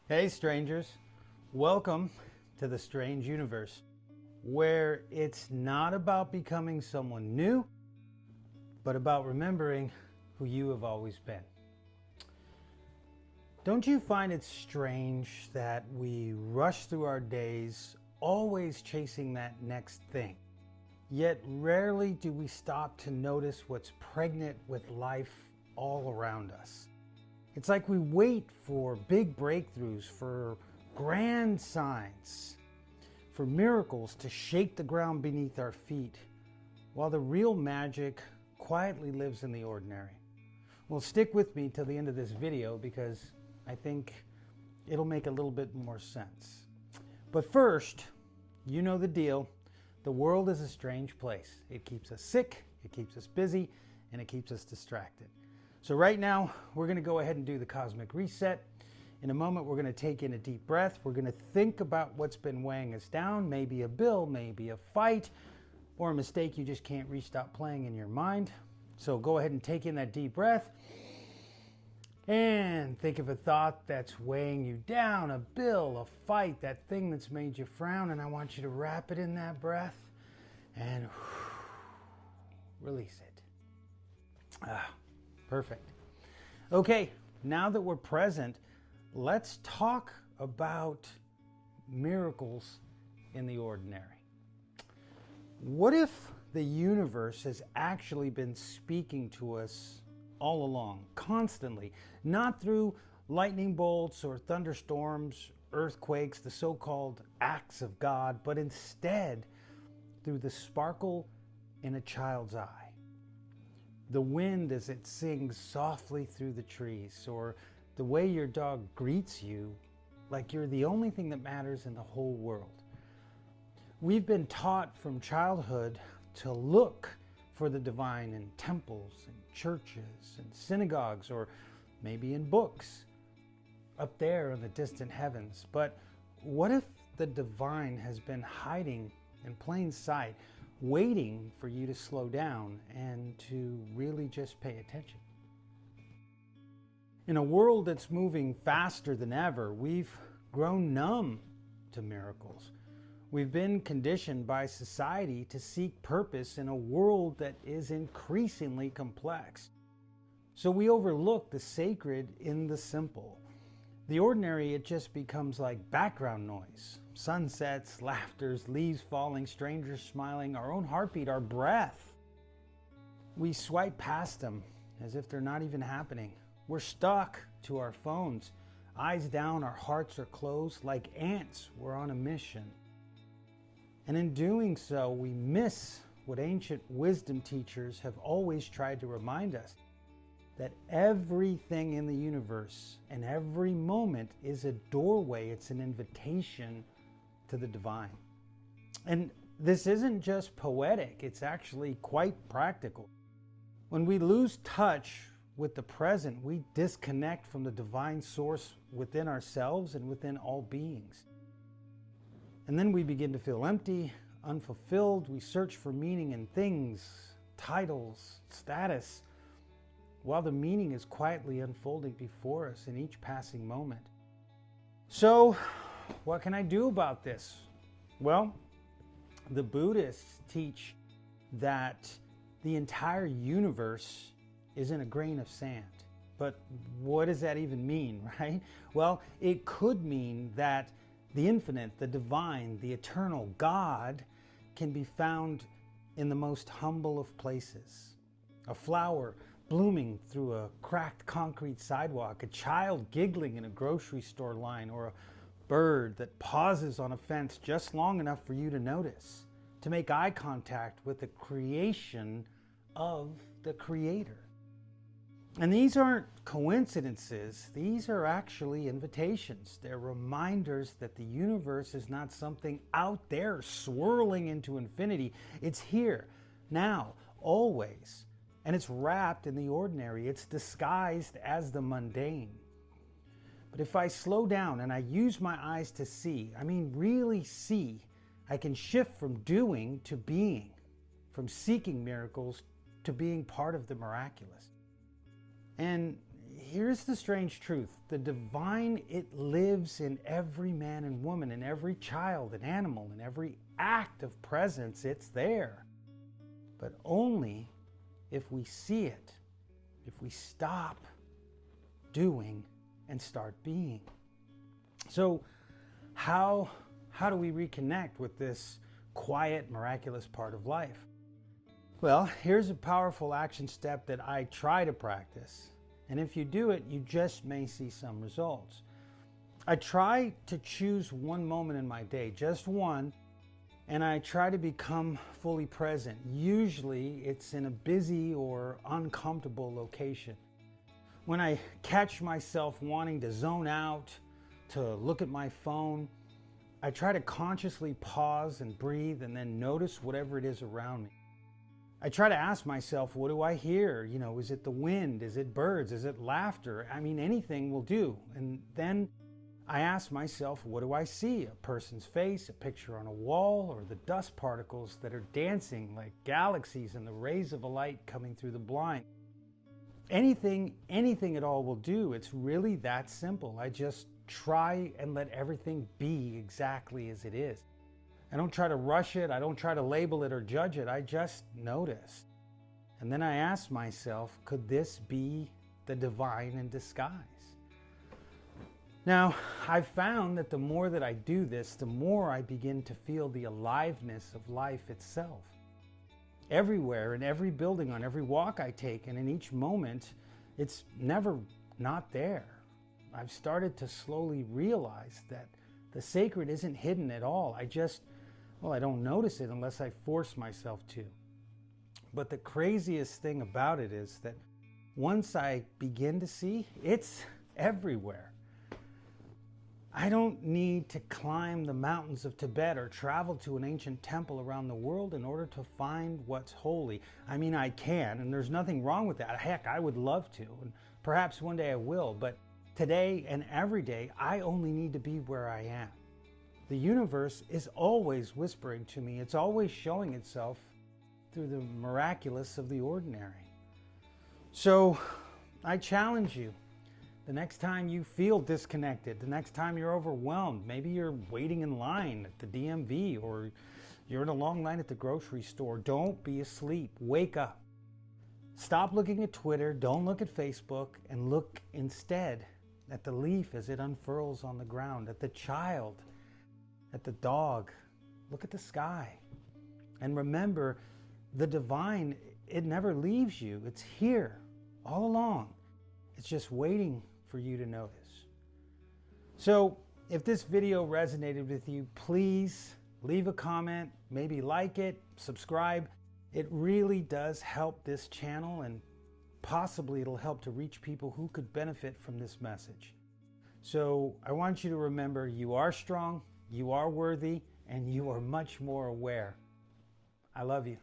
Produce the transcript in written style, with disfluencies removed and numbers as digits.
Hey strangers, welcome to the strange universe, where it's not about becoming someone new, but about remembering who you have always been. Don't you find it strange that we rush through our days always chasing that next thing? Yet rarely do we stop to notice what's pregnant with life all around us. It's like we wait for big breakthroughs, for grand signs, for miracles to shake the ground beneath our feet, while the real magic quietly lives in the ordinary. Well, stick with me till the end of this video because I think it'll make a little bit more sense. But first, you know the deal. The world is a strange place. It keeps us sick, it keeps us busy, and it keeps us distracted. So right now, we're going to go ahead and do the cosmic reset. In a moment, we're going to take in a deep breath. We're going to think about what's been weighing us down, maybe a bill, maybe a fight, or a mistake you just can't stop playing in your mind. So go ahead and take in that deep breath and think of a thought that's weighing you down, a bill, a fight, that thing that's made you frown, and I want you to wrap it in that breath and release it. Perfect. Okay, now that we're present, let's talk about miracles in the ordinary. What if the universe has actually been speaking to us all along, constantly, not through lightning bolts or thunderstorms, earthquakes, the so-called acts of God, but instead through the sparkle in a child's eye? The wind as it sings softly through the trees, or the way your dog greets you like you're the only thing that matters in the whole world. We've been taught from childhood to look for the divine in temples and churches and synagogues, or maybe in books up there in the distant heavens. But what if the divine has been hiding in plain sight, waiting for you to slow down and to really just pay attention? In a world that's moving faster than ever, we've grown numb to miracles. We've been conditioned by society to seek purpose in a world that is increasingly complex. So we overlook the sacred in the simple. The ordinary, it just becomes like background noise. Sunsets, laughters, leaves falling, strangers smiling, our own heartbeat, our breath. We swipe past them as if they're not even happening. We're stuck to our phones. Eyes down, our hearts are closed. Like ants, we're on a mission. And in doing so, we miss what ancient wisdom teachers have always tried to remind us, that everything in the universe and every moment is a doorway, it's an invitation to the divine. And this isn't just poetic, it's actually quite practical. When we lose touch with the present, we disconnect from the divine source within ourselves and within all beings. And then we begin to feel empty, unfulfilled. We search for meaning in things, titles, status, while the meaning is quietly unfolding before us in each passing moment. So, what can I do about this? Well, the Buddhists teach that the entire universe is in a grain of sand. But what does that even mean, right? Well, it could mean that the infinite, the divine, the eternal God can be found in the most humble of places. A flower blooming through a cracked concrete sidewalk, a child giggling in a grocery store line, or a bird that pauses on a fence just long enough for you to notice, to make eye contact with the creation of the Creator. And these aren't coincidences, these are actually invitations. They're reminders that the universe is not something out there swirling into infinity. It's here, now, always. And it's wrapped in the ordinary. It's disguised as the mundane. But if I slow down and I use my eyes to see, I mean really see, I can shift from doing to being, from seeking miracles to being part of the miraculous. And here's the strange truth. The divine, it lives in every man and woman, in every child and animal, in every act of presence. It's there. But only if we see it, if we stop doing and start being. So how do we reconnect with this quiet, miraculous part of life? Well, here's a powerful action step that I try to practice. And if you do it, you just may see some results. I try to choose one moment in my day, just one, and I try to become fully present. Usually it's in a busy or uncomfortable location. When I catch myself wanting to zone out, to look at my phone, I try to consciously pause and breathe and then notice whatever it is around me. I try to ask myself, what do I hear? You know, is it the wind? Is it birds? Is it laughter? I mean, anything will do. And then I ask myself, what do I see? A person's face, a picture on a wall, or the dust particles that are dancing like galaxies in the rays of a light coming through the blind. Anything at all will do. It's really that simple. I just try and let everything be exactly as it is. I don't try to rush it. I don't try to label it or judge it. I just notice. And then I ask myself, could this be the divine in disguise? Now, I've found that the more that I do this, the more I begin to feel the aliveness of life itself. Everywhere, in every building, on every walk I take, and in each moment, it's never not there. I've started to slowly realize that the sacred isn't hidden at all. I don't notice it unless I force myself to. But the craziest thing about it is that once I begin to see, it's everywhere. I don't need to climb the mountains of Tibet or travel to an ancient temple around the world in order to find what's holy. I mean, I can, and there's nothing wrong with that. Heck, I would love to, and perhaps one day I will, but today and every day, I only need to be where I am. The universe is always whispering to me. It's always showing itself through the miraculous of the ordinary. So I challenge you. The next time you feel disconnected, the next time you're overwhelmed, maybe you're waiting in line at the DMV or you're in a long line at the grocery store, don't be asleep. Wake up. Stop looking at Twitter, don't look at Facebook, and look instead at the leaf as it unfurls on the ground, at the child, at the dog. Look at the sky. And remember, the divine, it never leaves you. It's here all along. It's just waiting for you to notice. So if this video resonated with you, please leave a comment, maybe like it, subscribe. It really does help this channel, and possibly it'll help to reach people who could benefit from this message. So I want you to remember, you are strong, you are worthy, and you are much more aware. I love you.